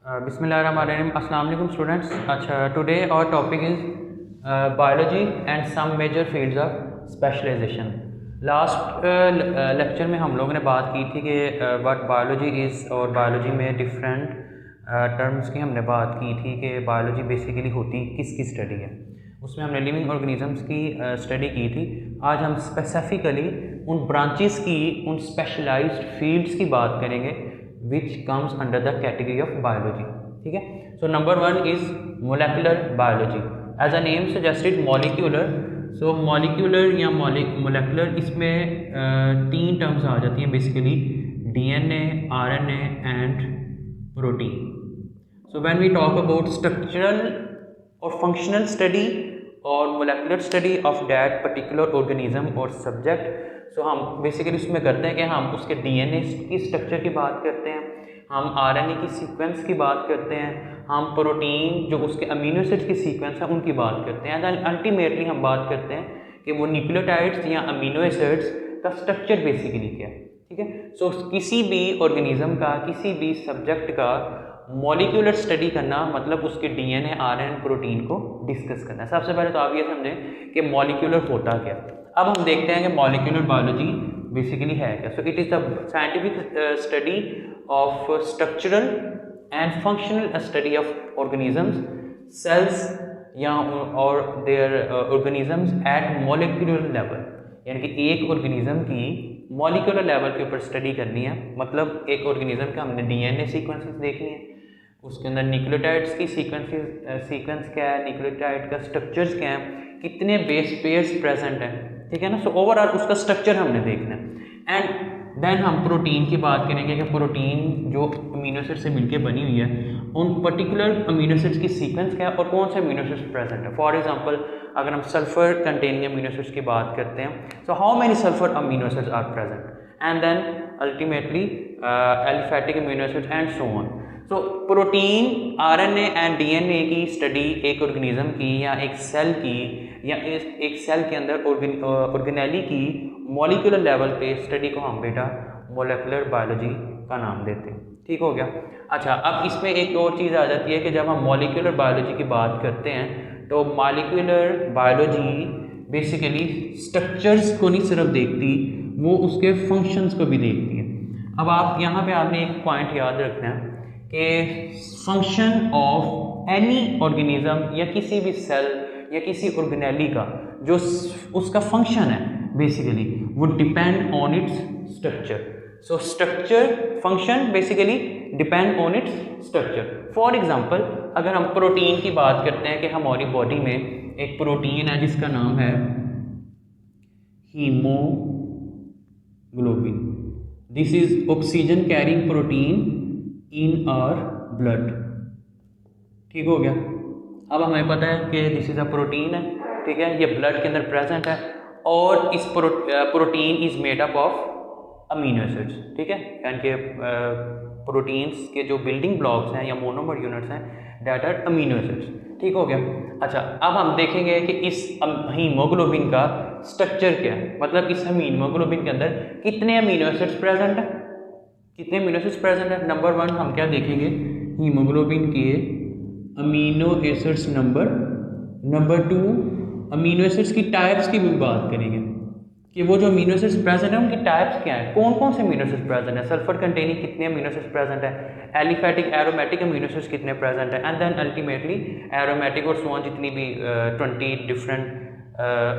Bismillahirrahmanirrahim. Assalamu alaikum students. Today our topic is biology and some major fields of specialization. Last lecture में हम लोगों ने बात की थी कि व्हाट बायोलॉजी इज़ और बायोलॉजी में डिफरेंट टर्म्स की हमने बात की थी कि बायोलॉजी बेसिकली होती किसकी स्टडी है। उसमें हमने लिविंग ऑर्गेनिजम्स की स्टडी की थी। आज हम स्पेसिफिकली उन ब्रांचेस की, उन स्पेशलाइज्ड फील्ड्स की बात करेंगे which comes under the category of biology. ठीक है। So number one is molecular biology. As a name suggested, molecular. So molecular या molecular इसमें तीन टर्म्स आ जाती हैं basically, DNA, RNA and protein. So when we talk about structural or functional study or molecular study of that particular organism or subject, तो हम basically उसमें करते हैं कि हम उसके डीएनए की स्ट्रक्चर की बात करते हैं, हम आरएनए की सीक्वेंस की बात करते हैं, हम प्रोटीन जो उसके अमीनो एसिड्स की सीक्वेंस है उनकी बात करते हैं, एंड अल्टीमेटली हम बात करते हैं कि वो न्यूक्लियोटाइड्स या अमीनो एसिड्स का स्ट्रक्चर बेसिकली क्या है। ठीक है। सो किसी भी ऑर्गेनिज्म का, किसी भी सब्जेक्ट का मॉलिक्यूलर स्टडी करना मतलब उसके डीएनए, आरएनए, प्रोटीन को डिस्कस करना है। सबसे पहले तो आप ये समझें कि मॉलिक्यूलर होता क्या। अब हम देखते हैं कि मॉलिक्यूलर बायोलॉजी बेसिकली है क्या। So it is the scientific study of structural and functional study of organisms, cells या और their organisms at molecular level, यानी कि एक ऑर्गेनिज्म की मॉलिक्यूलर लेवल के ऊपर स्टडी करनी है। मतलब एक ऑर्गेनिज्म का हमने डीएनए सीक्वेंसेस देखनी है, उसके अंदर न्यूक्लियोटाइड्स की सीक्वेंस क्या है, न्यूक्लियोटाइड का स्ट्रक्चर्स क्या है, कितने बेस पेयर्स प्रेजेंट हैं। ठीक है ना। सो ओवरऑल उसका स्ट्रक्चर हमने देखना है। एंड देन हम प्रोटीन की बात करेंगे कि प्रोटीन जो अमीनो एसिड से मिलकर बनी हुई है, उन पर्टिकुलर अमीनो एसिड्स की सीक्वेंस क्या है और कौन से अमीनो एसिड्स प्रेजेंट है। फॉर एग्जांपल अगर हम सल्फर कंटेनिंग अमीनो एसिड्स की बात करते हैं, so how many sulphur amino acids are present, and then ultimately aliphatic amino acids and so on. So protein, RNA and DNA की study एक organism की या एक सेल की या एक सेल के अंदर ऑर्गेनेली की मॉलिक्यूलर लेवल पे स्टडी को हम बेटा मोलेकुलर बायोलॉजी का नाम देते हैं। ठीक हो गया। अच्छा, अब इसमें एक और चीज़ आ जाती है कि जब हम मॉलिक्यूलर बायोलॉजी की बात करते हैं तो मॉलिक्यूलर बायोलॉजी बेसिकली स्ट्रक्चर्स को नहीं सिर्फ देखती, वो उसके फंक्शंस को भी देखती है। अब आप यहाँ पे आपने एक पॉइंट याद रखना है कि फंक्शन ऑफ एनी ऑर्गेनिज्म या किसी भी सेल या किसी ऑर्गेनेली का जो उसका फंक्शन है बेसिकली वो depend on its structure. So structure, function basically depend on its structure. For example अगर हम प्रोटीन की बात करते हैं कि हमारी बॉडी में एक प्रोटीन है जिसका नाम है haemoglobin. This is oxygen carrying protein in our blood. ठीक हो गया। अब हमें पता है कि दिस इज़ अ प्रोटीन है। ठीक है, ये ब्लड के अंदर प्रेजेंट है और इस protein is made up of amino acids. ठीक है, यानी कि प्रोटीन्स के जो बिल्डिंग ब्लॉक्स हैं या मोनोमर यूनिट्स हैं दैट आर अमीनो एसिड्स। ठीक हो गया। अच्छा, अब हम देखेंगे कि इस हीमोग्लोबिन का स्ट्रक्चर क्या है, मतलब इस हीमोग्लोबिन के अंदर कितने अमीनो एसिड्स प्रेजेंट हैं, कितने अमीनो एसिड्स प्रेजेंट है। नंबर वन हम क्या देखेंगे, हीमोग्लोबिन के amino acids number. Number two, amino acids की टाइप्स की भी बात करेंगे कि वो जो अमीनो एसिड्स प्रेजेंट है उनकी टाइप्स क्या है, कौन कौन से अमीनो एसिड्स प्रेजेंट है, सल्फर कंटेनिंग कितने अमीनो एसिड्स प्रेजेंट है, एलिफेटिक, एरोमेटिक अमीनो एसिड्स कितने प्रेजेंट है, एंड देन अल्टीमेटली एरोमेटिक और सोन जितनी भी 20 डिफरेंट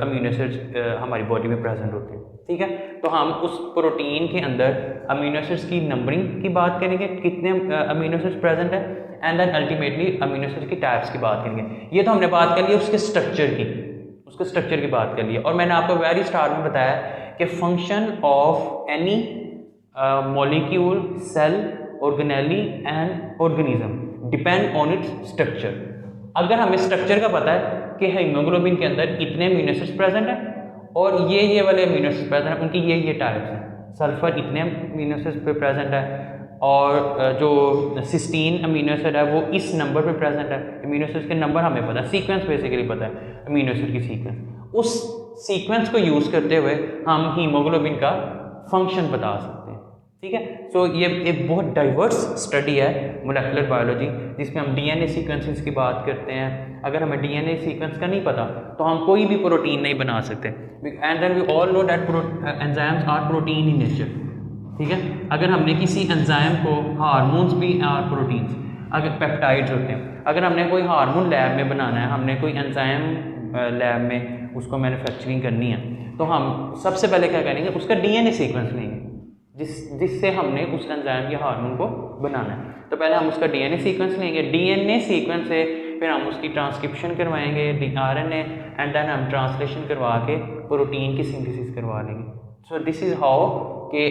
अमीनो एसिड्स हमारी बॉडी में प्रेजेंट होते हैं। ठीक है, तो हम उस प्रोटीन के अंदर अमीनो एसिड्स की नंबरिंग की बात करेंगे, कितने अमीनो एसिड्स प्रेजेंट है, and then ultimately amino acids की टाइप्स की बात करेंगे। ये तो हमने बात कर ली उसके स्ट्रक्चर की, उसके स्ट्रक्चर की बात कर ली। और मैंने आपको वेरी स्टार्ट में बताया कि function of any molecule, cell, organelle and organism depend on its structure. अगर हमें स्ट्रक्चर का पता है कि हीमोग्लोबिन के अंदर इतने अमीनो एसिड्स प्रेजेंट हैं और ये वाले अमीनो एसिड्स प्रेजेंट हैं, उनकी ये टाइप्स हैं, सल्फर इतने अमीनो एसिड्स पे प्रेजेंट है और जो सिस्टीन अमीनो एसिड है वो इस नंबर पे प्रेजेंट है। अमीनो एसिड्स के नंबर हमें पता है, सीक्वेंस बेसिकली पता है अमीनो एसिड की सीक्वेंस। उस सीक्वेंस को यूज़ करते हुए हम हीमोग्लोबिन का फंक्शन बता सकते हैं। ठीक है। सो ये एक बहुत डाइवर्स स्टडी है मोलेकुलर बायोलॉजी, जिसमें हम डीएनए सीक्वेंसेस की बात करते हैं। अगर हमें डीएनए सीक्वेंस का नहीं पता तो हम कोई भी प्रोटीन नहीं बना सकते। And then we all know that enzymes are protein in nature, ठीक है। अगर हमने किसी एंजाइम को, हार्मोन्स भी आर प्रोटीन्स, अगर पेप्टाइड्स होते हैं, अगर हमने कोई हार्मोन लैब में बनाना है, हमने कोई एंजाइम लैब में उसको मैन्युफैक्चरिंग करनी है, तो हम सबसे पहले क्या करेंगे, उसका डीएनए सीक्वेंस लेंगे जिससे हमने उस एंजाइम या हार्मोन को बनाना है। तो पहले हम उसका डीएनए सीक्वेंस लेंगे, डीएनए सीक्वेंस से फिर हम उसकी ट्रांसक्रिप्शन करवाएंगे आरएनए, एंड देन हम ट्रांसलेशन करवा के प्रोटीन की सिंथेसिस करवा लेंगे। सो दिस इज़ हाउ के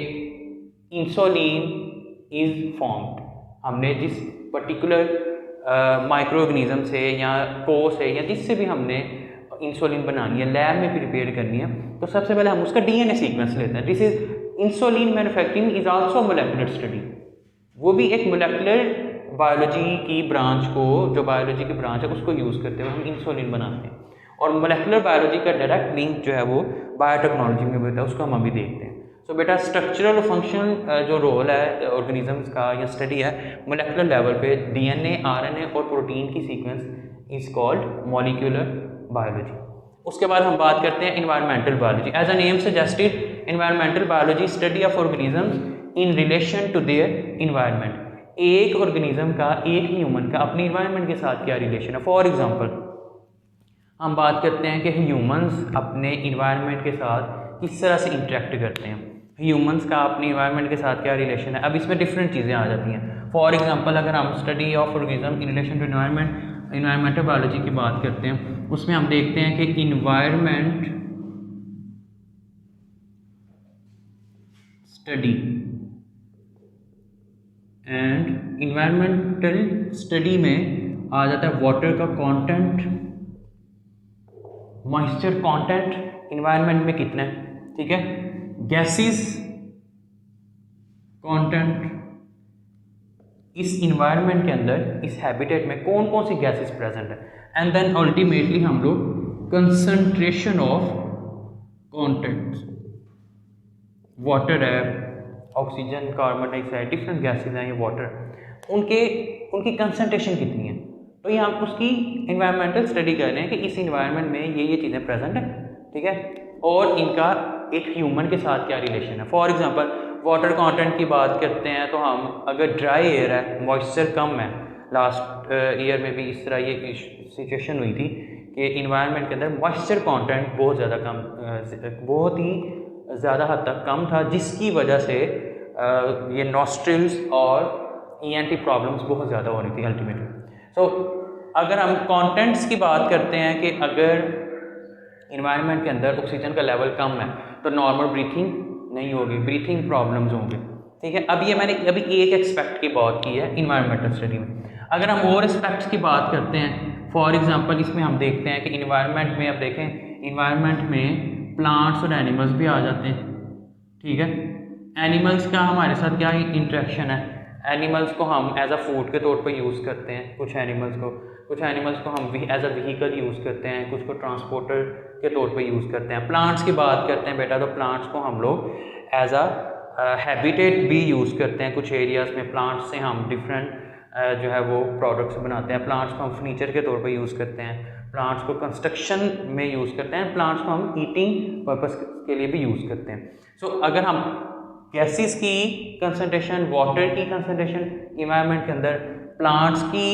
इंसुलिन इज़ फॉर्म्ड। हमने जिस पर्टिकुलर माइक्रो ऑर्गेनिज्म से या को से या जिससे भी हमने इंसुलिन बनानी है, लैब में प्रिपेयर करनी है, तो सबसे पहले हम उसका डीएनए सीक्वेंस लेते हैं। This is insulin manufacturing is also molecular study. वो भी एक मोलेकुलर बायोलॉजी की ब्रांच को, जो बायोलॉजी की ब्रांच है उसको यूज़ करते हुए हम इंसुलिन बनाते हैं। और मोलेकुलर बायोलॉजी का डायरेक्ट लिंक जो है वो बायोटेक्नोलॉजी में भी होता है, उसको हम अभी देखते हैं। सो बेटा स्ट्रक्चरल फंक्शन जो रोल है ऑर्गेनिजम्स का या स्टडी है मोलेकुलर लेवल पे, डीएनए, आरएनए और प्रोटीन की sequence is called molecular biology. उसके बाद हम बात करते हैं environmental biology. As a name suggested, environmental biology study of organisms in relation to their environment. एक ऑर्गेनिज्म का, एक ह्यूमन का अपनी एनवायरनमेंट के साथ क्या रिलेशन है। फॉर एग्जांपल हम बात करते हैं कि ह्यूमंस अपने एनवायरनमेंट के साथ किस तरह से इंटरेक्ट करते हैं। ह्यूमंस का अपनी एनवायरनमेंट के साथ क्या रिलेशन है। अब इसमें डिफरेंट चीज़ें आ जाती हैं। फॉर एग्जांपल अगर हम study of organism in relation to environment, environmental biology की बात करते हैं, उसमें हम देखते हैं कि environment study and environmental study में आ जाता है वाटर का कंटेंट, मॉइस्चर कंटेंट इन्वायरमेंट में कितना है, ठीक है, गैसेस कंटेंट इस इन्वायरमेंट के अंदर, इस हैबिटेट में कौन कौन सी गैसेस प्रेजेंट है, एंड देन अल्टीमेटली हम लोग कंसंट्रेशन ऑफ कंटेंट्स, वाटर है, oxygen, carbon dioxide, different gases हैं ये वाटर, उनकी कंसंट्रेशन कितनी है। तो ये हम उसकी इन्वायरमेंटल स्टडी कर रहे हैं कि इस इन्वायरमेंट में ये चीज़ें प्रेजेंट हैं, ठीक है, और इनका एक ह्यूमन के साथ क्या रिलेशन है। फॉर एग्जांपल वाटर कंटेंट की बात करते हैं तो हम, अगर ड्राई एयर है, मॉइस्चर कम है, लास्ट ईयर में भी इस तरह ये सिचुएशन हुई थी कि इन्वायरमेंट के अंदर मॉइस्चर कंटेंट बहुत ज़्यादा कम, बहुत ही ज़्यादा हद तक कम था, जिसकी वजह से ये नॉस्ट्रिल्स और ईएनटी प्रॉब्लम्स बहुत ज़्यादा हो रही थी अल्टीमेटली। सो अगर हम कंटेंट्स की बात करते हैं कि अगर इन्वायरमेंट के अंदर ऑक्सीजन का लेवल कम है तो नॉर्मल ब्रीथिंग नहीं होगी, ब्रीथिंग प्रॉब्लम्स होंगे, ठीक है। अब ये मैंने अभी एक एक्सपेक्ट की बात की है इन्वायरमेंटल स्टडी में। अगर हम और एस्पेक्ट्स की बात करते हैं, फॉर एग्जांपल इसमें हम देखते हैं कि इन्वायरमेंट में, अब देखें इन्वायरमेंट में प्लांट्स और एनिमल्स भी आ जाते हैं, ठीक है। एनिमल्स का हमारे साथ क्या इंटरेक्शन है, एनिमल्स को हम एज अ फूड के तौर पे यूज़ करते हैं, कुछ एनिमल्स को हम एज अ व्हीकल यूज़ करते हैं, कुछ को ट्रांसपोर्टर के तौर पे यूज़ करते हैं। प्लांट्स की बात करते हैं बेटा, तो प्लांट्स को हम लोग एज अ हैबिटेट भी यूज़ करते हैं। कुछ एरियाज़ में प्लांट्स से हम डिफरेंट जो है वो प्रोडक्ट्स बनाते हैं। प्लांट्स को हम फर्नीचर के तौर पे यूज़ करते हैं, प्लांट्स को कंस्ट्रक्शन में यूज़ करते हैं, प्लांट्स को हम ईटिंग पर्पस के लिए भी यूज़ करते हैं। सो अगर हम गैसेस की कंसंट्रेशन, वाटर की कंसंट्रेशन इन्वायरमेंट के अंदर, प्लांट्स की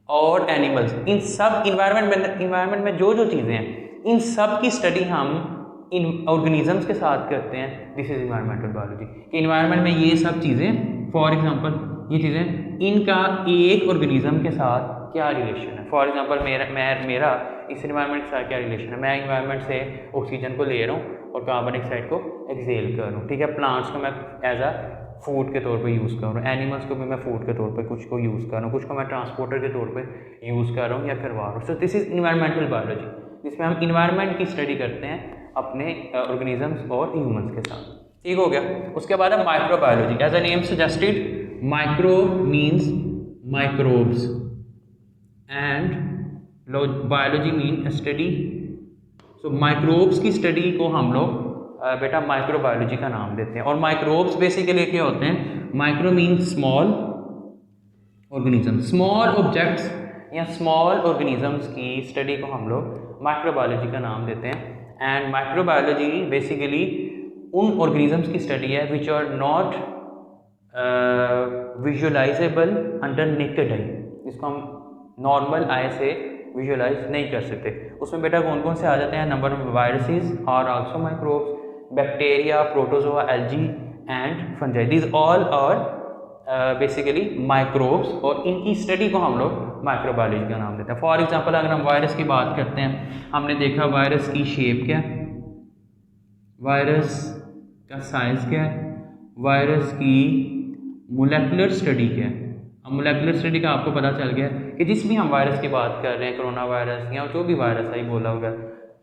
और एनिमल्स, इन सब इन्वायरमेंट में जो चीज़ें हैं, इन सब की स्टडी हम इन ऑर्गेनिजम्स के साथ करते हैं। दिस इज इन्वायरमेंटल बायोलॉजी कि इन्वायरमेंट में ये सब चीज़ें, फॉर एग्जांपल ये चीज़ें, इनका एक ऑर्गेनिज्म के साथ क्या रिलेशन है। फॉर एग्जांपल मेरा इस इन्वायरमेंट के साथ क्या रिलेशन है। मैं इन्वायरमेंट से ऑक्सीजन को ले रहा हूँ और कार्बन डाइऑक्साइड को एक्सेल कर रहा हूँ, ठीक है। प्लांट्स को मैं एज अ फूड के तौर पे यूज़ कर रहा हूँ, एनिमल्स को भी मैं फूड के तौर पे कुछ को यूज़ कर रहा हूँ, कुछ को मैं ट्रांसपोर्टर के तौर पे यूज़ कर रहा हूँ या करवा रहा हूँ। So this is environmental biology, जिसमें हम इन्वायरमेंट की स्टडी करते हैं अपने ऑर्गेनिजम्स और ह्यूमंस के साथ, ठीक हो गया। उसके बाद है microbiology. As a name suggested, micro means microbes and biology mean study. So microbes की स्टडी को हम लोग बेटा माइक्रोबायोलॉजी का नाम देते हैं। और माइक्रोब्स बेसिकली क्या होते हैं? Micro mean small organism, small objects या स्मॉल ऑर्गेनिजम्स की स्टडी को हम लोग माइक्रोबायोलॉजी का नाम देते हैं। एंड माइक्रोबायोलॉजी बेसिकली उन ऑर्गेनिजम्स की स्टडी है which are not visualizable under naked eye, जिसको हम नॉर्मल आई से विजुअलाइज नहीं कर सकते। उसमें बेटा कौन कौन से आ जाते हैं? Number of viruses are also microbes, bacteria, protozoa, algae and fungi, these all are basically microbes, और इनकी स्टडी को हम लोग माइक्रोबायोलॉजी का नाम देते हैं। फॉर एग्जांपल अगर हम वायरस की बात करते हैं, हमने देखा वायरस की शेप क्या है, वायरस का साइज क्या है, वायरस की मोलेकुलर स्टडी क्या है। अब मोलेकुलर स्टडी का आपको पता चल गया कि जिस भी हम वायरस की बात कर रहे हैं, कोरोना वायरस या जो भी वायरस है बोला होगा,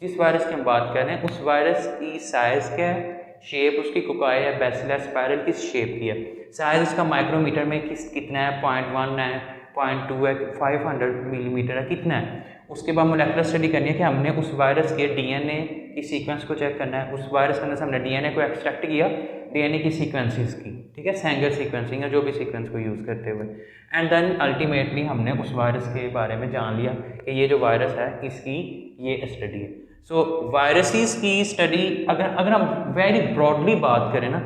जिस वायरस की हम बात कर रहे हैं उस वायरस की साइज़ क्या है, शेप उसकी कोकाई है, बेसिलस, स्पाइरल किस शेप की है, साइज उसका माइक्रोमीटर में कितना है, 0.1 है, 0.2 है, 500 मिलीमीटर है, कितना है। उसके बाद मोलेकुलर स्टडी करनी है कि हमने उस वायरस के डीएनए की सीक्वेंस को चेक करना है। उस वायरस के अंदर से हमने डीएनए को एक्सट्रैक्ट किया, डीएनए की सीक्वेंसेस की, ठीक है, सैंगर सीक्वेंसिंग या जो भी सीक्वेंस को यूज़ करते हुए, एंड देन अल्टीमेटली हमने उस वायरस के बारे में जान लिया कि ये जो वायरस है इसकी ये स्टडी है। सो वायरसेस की स्टडी अगर हम वेरी ब्रॉडली बात करें ना,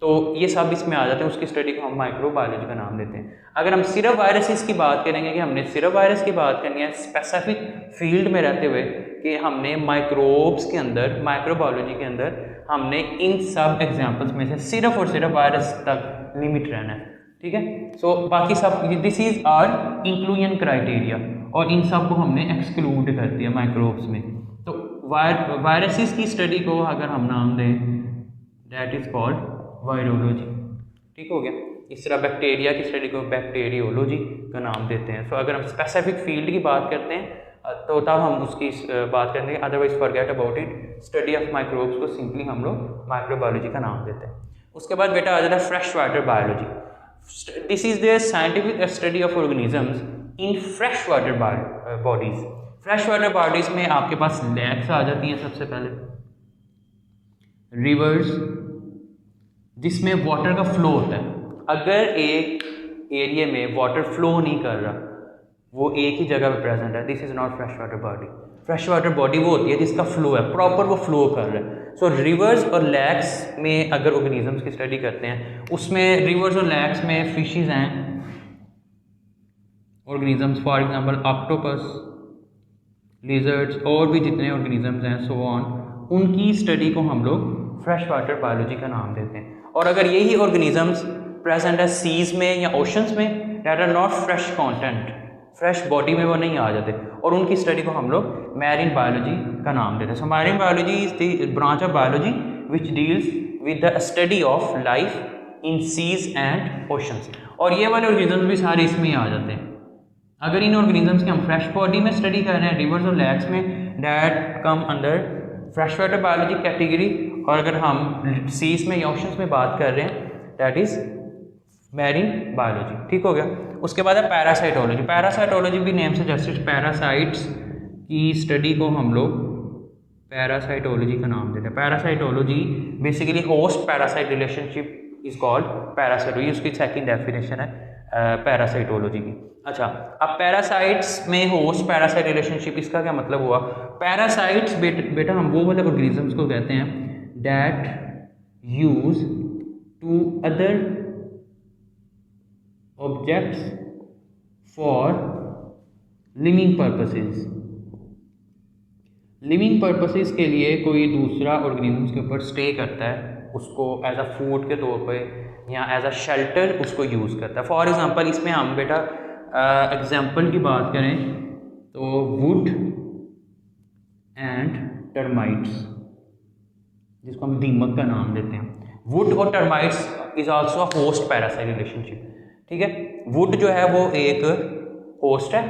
तो ये सब इसमें आ जाते हैं, उसकी स्टडी को हम माइक्रोबायोलॉजी का नाम देते हैं। अगर हम सिर्फ वायरसेस की बात करेंगे कि हमने सिर्फ वायरस की बात करनी है स्पेसिफिक फील्ड में रहते हुए, कि हमने माइक्रोब्स के अंदर, माइक्रोबायोलॉजी के अंदर हमने इन सब एग्जाम्पल्स में से सिर्फ और सिर्फ वायरस तक लिमिट रहना है, ठीक है। सो बाकी सब this is are inclusion criteria, और इन सब को हमने एक्सक्लूड कर दिया माइक्रोब्स में। तो वायरसेस की स्टडी को अगर हम नाम दें, दैट इज कॉल्ड वायरोलॉजी, ठीक हो गया। इस तरह बैक्टीरिया की स्टडी को बैक्टीरियोलॉजी का नाम देते हैं। सो अगर हम स्पेसिफिक फील्ड की बात करते हैं तो तब हम उसकी बात करेंगे, otherwise forget about it. Study of microbes को सिंपली हम लोग माइक्रोबायोलॉजी का नाम देते हैं। उसके बाद बेटा आ जाता है fresh water biology. This is the scientific study of organisms in fresh water bodies. Fresh water bodies में आपके पास लैक्स आ जाती हैं, सबसे पहले रिवर्स जिसमें वाटर का फ्लो होता है। अगर एक एरिया में वाटर फ्लो नहीं कर रहा, वो एक ही जगह पे प्रेजेंट है, this is not fresh water body. Fresh water body वो होती है जिसका फ्लो है, प्रॉपर वो फ्लो कर रहा है। सो रिवर्स और लैक्स में अगर ऑर्गेनिजम्स की स्टडी करते हैं, उसमें रिवर्स और लैक्स में फिशेज हैं, organisms, for example octopus, lizards और भी जितने ऑर्गेनिजम्स हैं सो ऑन, उनकी स्टडी को हम लोग फ्रेश वाटर बायोलॉजी का नाम देते हैं। और अगर यही ऑर्गेनिजम्स प्रेजेंट है सीज में या ओशंस में, that are not fresh content, fresh body में वो नहीं आ जाते, और उनकी स्टडी को हम लोग मैरीन बायोलॉजी का नाम देते हैं। So marine biology is the branch of biology which deals with the study of life in seas and oceans. और ये वाले ऑर्गेनिजम्स भी सारे इसमें ही आ जाते हैं। अगर इन ऑर्गेनिजम्स की हम फ्रेश बॉडी में स्टडी कर रहे हैं, रिवर्स और लैक्स में, that come under fresh water biology category. और अगर हम सीज में या ओशंस में बात कर रहे हैं, दैट इज मैरीन बायोलॉजी, ठीक हो गया। उसके बाद है पैरासाइटोलॉजी। पैरासाइटोलॉजी भी नेम से जस्टिस, पैरासाइट्स की स्टडी को हम लोग पैरासाइटोलॉजी का नाम देते हैं। Parasitology basically host parasite relationship is called parasitology, उसकी सेकंड डेफिनेशन है पैरासाइटोलॉजी की। अच्छा, अब पैरासाइट्स में होस्ट पैरासाइट रिलेशनशिप, इसका क्या मतलब हुआ? पैरासाइट्स बेटा हम वो वाले ऑर्गेनिजम्स को कहते हैं that use to other objects for living purposes. Living purposes के लिए कोई दूसरा ऑर्गेनिजम्स के ऊपर स्टे करता है, उसको एज अ फूड के तौर पे या एज अ शेल्टर उसको यूज़ करता है। फॉर एग्जांपल इसमें हम बेटा एग्जांपल की बात करें तो वुड एंड टर्माइट्स, जिसको हम दीमक का नाम देते हैं। वुड और termites is also a host parasite relationship, ठीक है। वुड जो है वो एक होस्ट है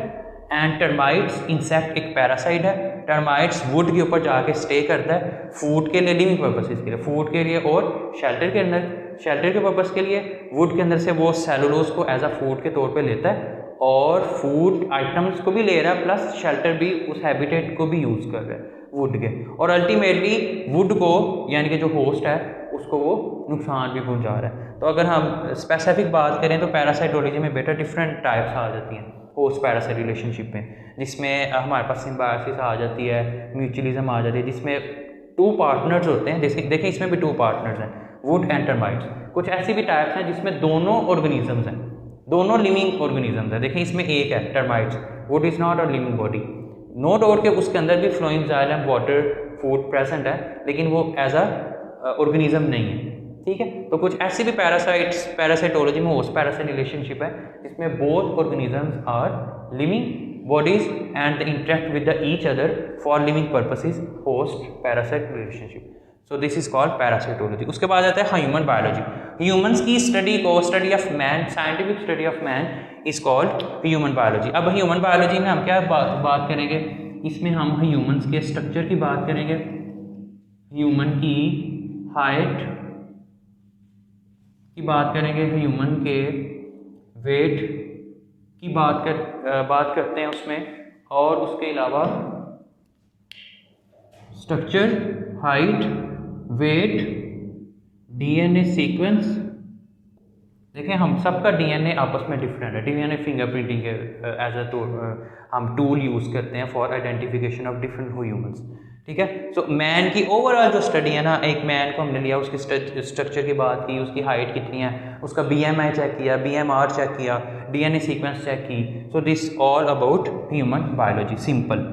एंड टर्माइट्स इंसेक्ट एक पैरासाइट है। टर्माइट्स वुड के ऊपर जाके स्टे करता है फूड के लिए, लिविंग पर्पसेस के लिए, फूड के लिए और शेल्टर के अंदर, शेल्टर के पर्पस के लिए। वुड के अंदर से वो सेलुलोज को एज अ फूड के तौर पे लेता है और फूड आइटम्स को भी ले रहा है, प्लस शेल्टर भी, उस हैबिटेट को भी यूज़ कर रहा है। वुड के, और अल्टीमेटली वुड को यानी कि जो होस्ट है उसको वो नुकसान भी पहुंचा रहा है। तो अगर हम स्पेसिफिक बात करें तो पैरासाइटोलॉजी में बेटा डिफरेंट टाइप्स आ जाती हैं होस्ट पैरासाइट रिलेशनशिप में, जिसमें हमारे पास सिम्बायोसिस आ जाती है, म्यूचुअलिज्म आ जाती है, जिसमें 2 पार्टनर्स होते हैं। जैसे देखिए इसमें भी 2 पार्टनर्स हैं, वुड एंड टर्माइट्स। कुछ ऐसी भी टाइप्स हैं जिसमें दोनों ऑर्गेनिजम्स हैं, दोनों लिविंग ऑर्गेनिजम्स हैं। देखिए इसमें एक है termites, wood is not a living body, no doubt के उसके अंदर भी flowing xylem water food present है, लेकिन वो एज अ ऑर्गेनिज्म नहीं है, ठीक है। तो कुछ ऐसी भी पैरासाइटोलॉजी में होस्ट पैरासाइट रिलेशनशिप है जिसमें both organisms are living bodies and they interact with the each other for living purposes, host parasite relationship. So this is called parasitology. उसके बाद आता है ह्यूमन बायोलॉजी। ह्यूमंस की स्टडी को, study of man, scientific study of man is called human biology. अब human biology में हम क्या बात करेंगे, इसमें हम ह्यूमंस के स्ट्रक्चर की बात करेंगे, ह्यूमन की हाइट की बात करेंगे, ह्यूमन के वेट की बात करते हैं उसमें, और उसके अलावा structure, height, weight, DNA sequence. देखें हम सबका डीएनए आपस में डिफरेंट है। डीएनए फिंगरप्रिंटिंग के एज अ हम टूल यूज़ करते हैं for identification of different humans, ठीक है। सो मैन की ओवरऑल जो स्टडी है ना, एक मैन को हमने लिया, उसकी स्ट्रक्चर की बात की, उसकी हाइट कितनी है, उसका बीएमआई चेक किया, बीएमआर चेक किया, डीएनए सीक्वेंस चेक की। So this all about human biology, simple.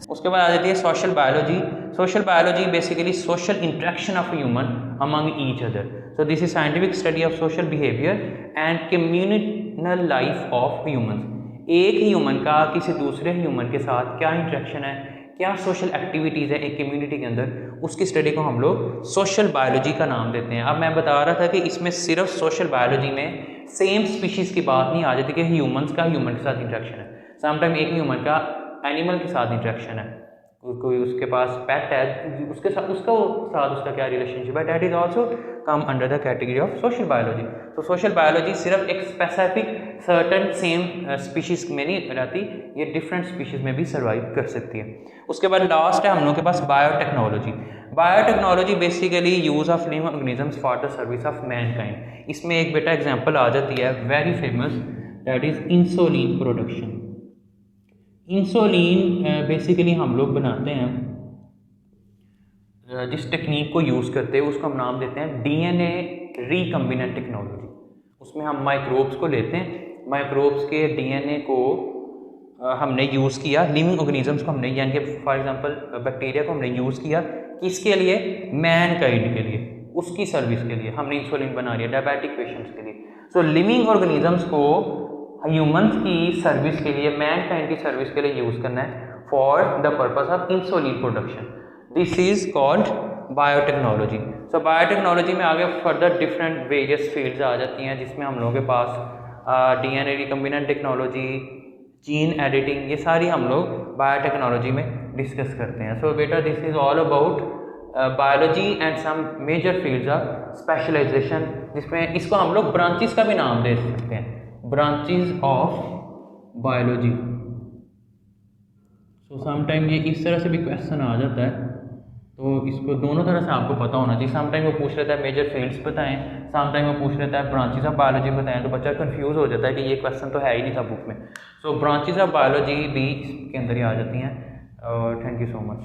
उसके बाद आ जाती है social biology. Social biology basically social interaction of human among each other. So this is scientific study of social behaviour and communal life of humans. एक human का किसी दूसरे human के साथ क्या इंटरेक्शन है, क्या सोशल एक्टिविटीज़ है एक कम्युनिटी के अंदर, उसकी स्टडी को हम लोग सोशल बायोलॉजी का नाम देते हैं। अब मैं बता रहा था कि इसमें सिर्फ सोशल बायोलॉजी में सेम स्पीशीज़ की बात नहीं आ जाती कि ह्यूमंस का ह्यूमन के साथ इंटरेक्शन है, समटाइम एक ह्यूमन का एनिमल के साथ इंटरेक्शन है, कोई उसके पास पेट है, उसके साथ उसका क्या रिलेशनशिप है, that is also come under the category of social biology. तो सोशल बायोलॉजी सिर्फ एक स्पेसिफिक सर्टन सेम स्पीशीज़ में नहीं रहती, ये डिफरेंट स्पीशीज़ में भी सर्वाइव कर सकती है। उसके बाद लास्ट है हम लोगों के पास biotechnology. Biotechnology basically use of living organisms for the service of mankind. इसमें एक बेटा एग्जांपल आ जाती है very famous, that is insulin production. Insulin basically हम लोग बनाते हैं, जिस टेक्निक को यूज़ करते हैं उसको हम नाम देते हैं डीएनए रिकम्बिनेंट टेक्नोलॉजी। उसमें हम माइक्रोब्स को लेते हैं, माइक्रोब्स के डीएनए को हमने यूज़ किया, लिविंग ऑर्गेनिजम्स को हमने, यानी कि फॉर एग्जांपल बैक्टीरिया को हमने यूज़ किया, किसके लिए, मैनकाइंड के लिए, उसकी सर्विस के लिए हमने इंसुलिन बना लिया डायबिटिक पेशेंट्स के लिए। सो लिविंग ऑर्गेनिजम्स को ह्यूमंस की सर्विस के लिए, मैनकाइंड की सर्विस के लिए यूज़ करना है for the purpose of insulin production. This is called biotechnology. So biotechnology में आगे फर्दर डिफरेंट वेरियस फील्ड्स आ जाती हैं, जिसमें हम लोगों के पास DNA recombinant technology, gene editing, ये सारी हम लोग बायोटेक्नोलॉजी में डिस्कस करते हैं। सो बेटा this is all about biology and some major fields of specialization, जिसमें इसको हम लोग ब्रांचेस का भी नाम दे सकते हैं, branches of biology. So sometime ये इस तरह से भी क्वेश्चन आ जाता है, तो इसको दोनों तरह से आपको पता होना चाहिए। समटाइम वो पूछ लेता है मेजर फील्ड्स बताएं, समटाइम वो पूछ लेता है ब्रांचेस ऑफ बायोलॉजी बताएं, तो बच्चा कंफ्यूज हो जाता है कि ये क्वेश्चन तो है ही नहीं था बुक में। सो ब्रांचेस ऑफ बायोलॉजी भी इसके अंदर ही आ जाती हैं। Thank you so much.